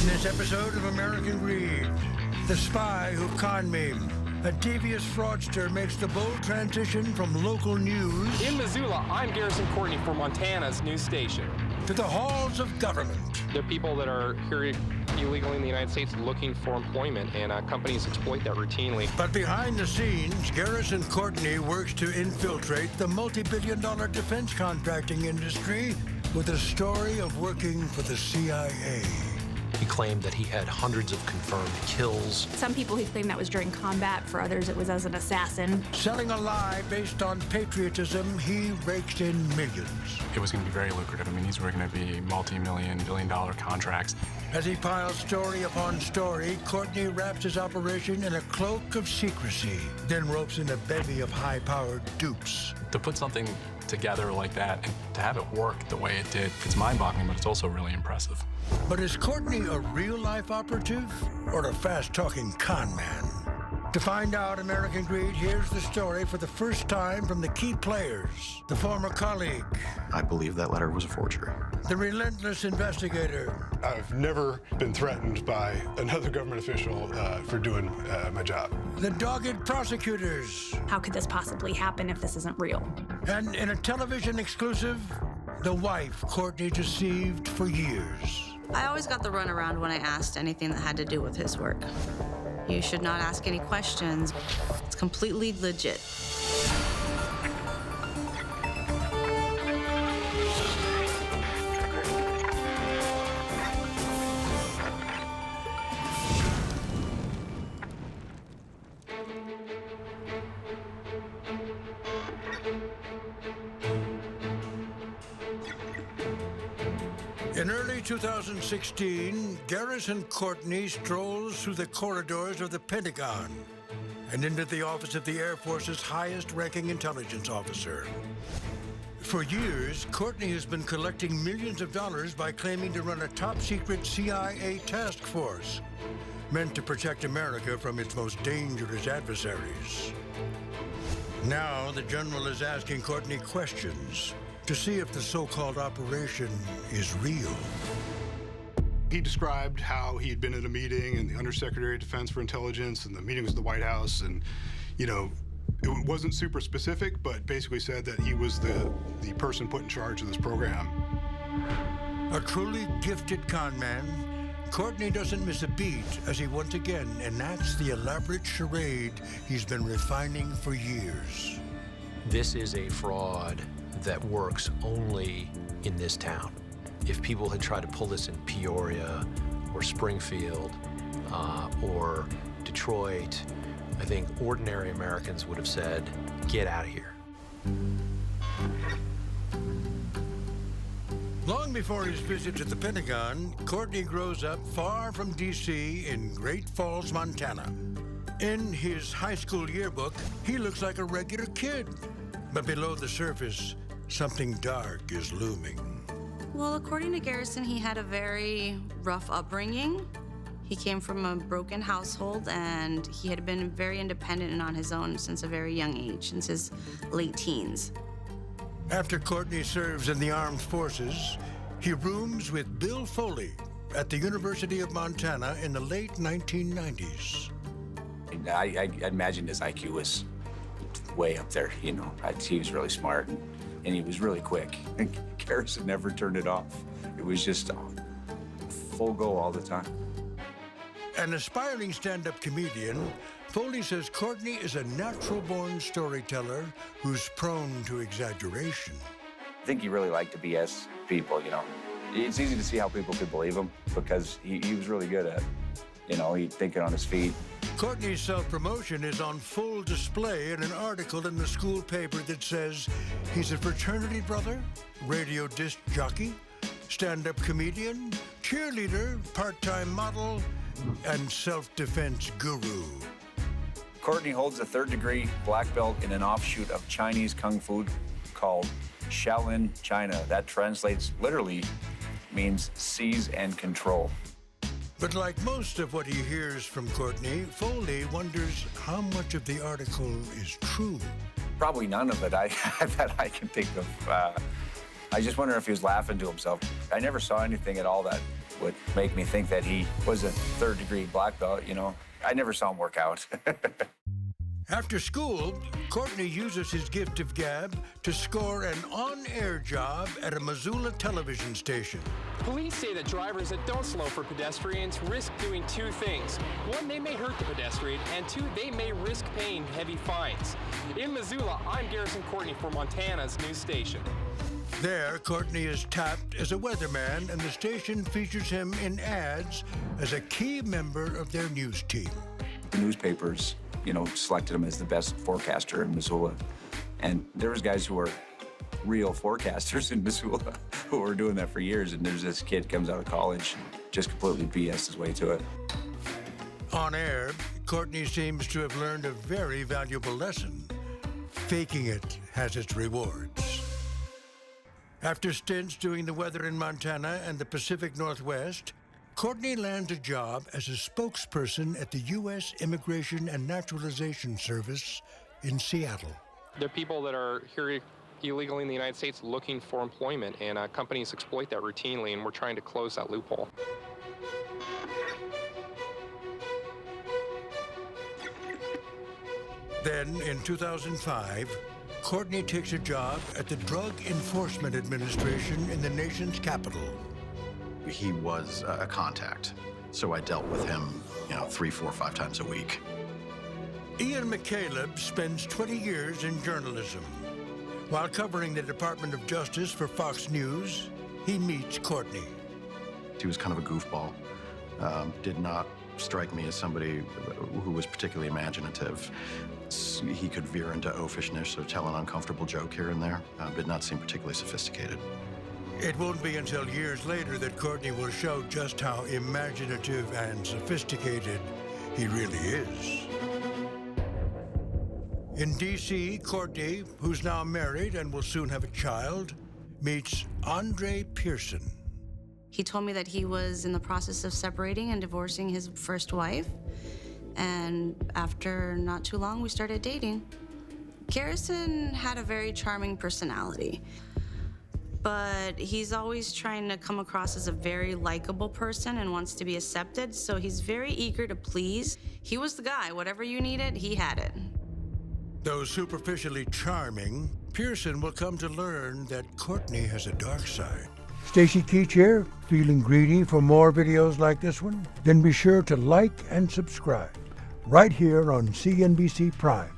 In this episode of American Greed, the spy who conned me, a devious fraudster makes the bold transition from local news In Missoula, I'm Garrison Courtney for Montana's news station. to the halls of government. There are people that are here illegally in the United States looking for employment, and companies exploit that routinely. But behind the scenes, Garrison Courtney works to infiltrate the multi-billion-dollar defense contracting industry with a story of working for the CIA. He claimed that he had hundreds of confirmed kills. Some people he claimed that was during combat. For others, it was as an assassin. Selling a lie based on patriotism, he raked in millions. It was going to be very lucrative. I mean, these were going to be multi-million, billion-dollar contracts. As he piles story upon story, Courtney wraps his operation in a cloak of secrecy, then ropes in a bevy of high-powered dupes. To put something together like that and to have it work the way it did, it's mind-boggling, but it's also really impressive. But is Courtney a real-life operative or a fast-talking con man? To find out American Greed, here's the story for the first time from the key players. The former colleague, I believe that letter was a forgery. the relentless investigator, I've never been threatened by another government official for doing my job. the dogged prosecutors, How could this possibly happen if this isn't real? and in a television exclusive, the wife Courtney deceived for years. I always got the runaround when I asked anything that had to do with his work. You should not ask any questions. It's completely legit. In early 2016, Garrison Courtney strolls through the corridors of the Pentagon and into the office of the Air Force's highest-ranking intelligence officer. For years, Courtney has been collecting millions of dollars by claiming to run a top-secret CIA task force meant to protect America from its most dangerous adversaries. Now, the general is asking Courtney questions to see if the so-called operation is real. He described how he had been at a meeting and the Undersecretary of Defense for Intelligence, and the meeting was at the White House, and, you know, it wasn't super specific, but basically said that he was the person put in charge of this program. A truly gifted con man, Courtney doesn't miss a beat as he once again enacts the elaborate charade he's been refining for years. This is a fraud that works only in this town. If people had tried to pull this in Peoria or Springfield or Detroit, I think ordinary Americans would have said, get out of here. Long before his visit to the Pentagon, Courtney grows up far from D.C. in Great Falls, Montana. In his high school yearbook, he looks like a regular kid. But below the surface, something dark is looming. Well, according to Garrison, he had a very rough upbringing. He came from a broken household, and he had been very independent and on his own since a very young age, since his late teens. After Courtney serves in the armed forces, he rooms with Bill Foley at the University of Montana in the late 1990s. I imagined his IQ was way up there, you know. He was really smart, and he was really quick. Garrison never turned it off. It was just full go all the time. An aspiring stand-up comedian, Foley says Courtney is a natural-born storyteller who's prone to exaggeration. I think he really liked to BS people, you know. It's easy to see how people could believe him because he was really good at, you know, thinking on his feet. Courtney's self-promotion is on full display in an article in the school paper that says he's a fraternity brother, radio disc jockey, stand-up comedian, cheerleader, part-time model, and self-defense guru. Courtney holds a third-degree black belt in an offshoot of Chinese Kung Fu called Shaolin China. That translates literally means seize and control. But like most of what he hears from Courtney, Foley wonders how much of the article is true. Probably none of it that I can think of. I just wonder if he was laughing to himself. I never saw anything at all that would make me think that he was a third-degree black belt, you know. I never saw him work out. After school, Courtney uses his gift of gab to score an on-air job at a Missoula television station. Police say that drivers that don't slow for pedestrians risk doing two things. One, they may hurt the pedestrian, and two, they may risk paying heavy fines. In Missoula, I'm Garrison Courtney for Montana's news station. There, Courtney is tapped as a weatherman, and the station features him in ads as a key member of their news team. The newspapers, you know, selected him as the best forecaster in Missoula. And there was guys who are real forecasters in Missoula who were doing that for years. And there's this kid comes out of college, just completely BS his way to it. On air, Courtney seems to have learned a very valuable lesson. Faking it has its rewards. After stints doing the weather in Montana and the Pacific Northwest, Courtney lands a job as a spokesperson at the U.S. Immigration and Naturalization Service in Seattle. There are people that are here illegally in the United States looking for employment, and companies exploit that routinely, and we're trying to close that loophole. Then, in 2005, Courtney takes a job at the Drug Enforcement Administration in the nation's capital. He was a contact, so I dealt with him, 3, 4, 5 times a week. Ian McCaleb spends 20 years in journalism. While covering the Department of Justice for Fox News, he meets Courtney. He was kind of a goofball. Did not strike me as somebody who was particularly imaginative. He could veer into oafishness or tell an uncomfortable joke here and there. Did not seem particularly sophisticated. It won't be until years later that Courtney will show just how imaginative and sophisticated he really is. In D.C., Courtney, who's now married and will soon have a child, meets Andre Pearson. He told me that he was in the process of separating and divorcing his first wife. And after not too long, we started dating. Garrison had a very charming personality, but he's always trying to come across as a very likable person and wants to be accepted, so he's very eager to please. He was the guy. Whatever you needed, he had it. Though superficially charming, Pearson will come to learn that Courtney has a dark side. Stacy Keach here, feeling greedy for more videos like this one? Then be sure to like and subscribe right here on CNBC Prime.